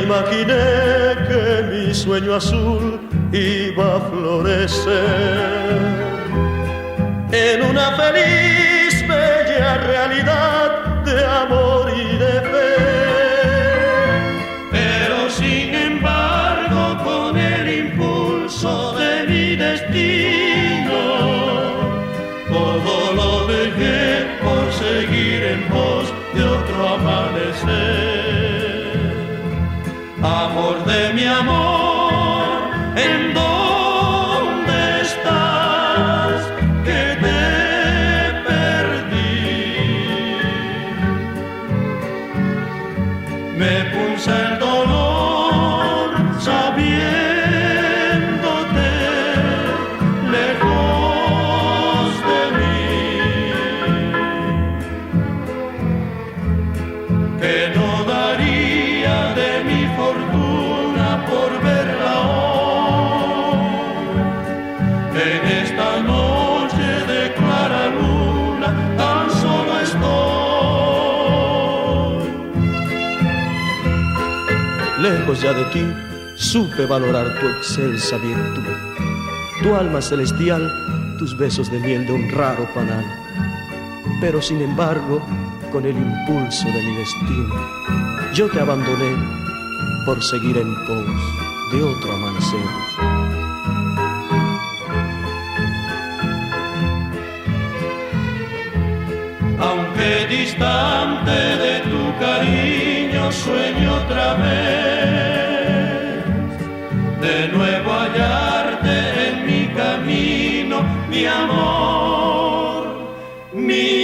imaginé que mi sueño azul iba a florecer en una feliz, bella realidad de amor y de fe. Pero sin embargo, con el impulso de mi destino, todo lo dejé por seguir en pos de otro amanecer. Amor de mi amor, ¿en dónde estás? Que te perdí. Me pulsa el dolor sabiéndote lejos de mí, que no daría de mi fortuna por verla hoy. En esta noche de clara luna tan solo estoy. Lejos ya de ti, supe valorar tu excelsa virtud, tu alma celestial, tus besos de miel de un raro panal. Pero sin embargo, con el impulso de mi destino, yo te abandoné por seguir en pos de otro amanecer. Aunque distante de tu cariño, sueño otra vez de nuevo hallarte en mi camino, mi amor, mi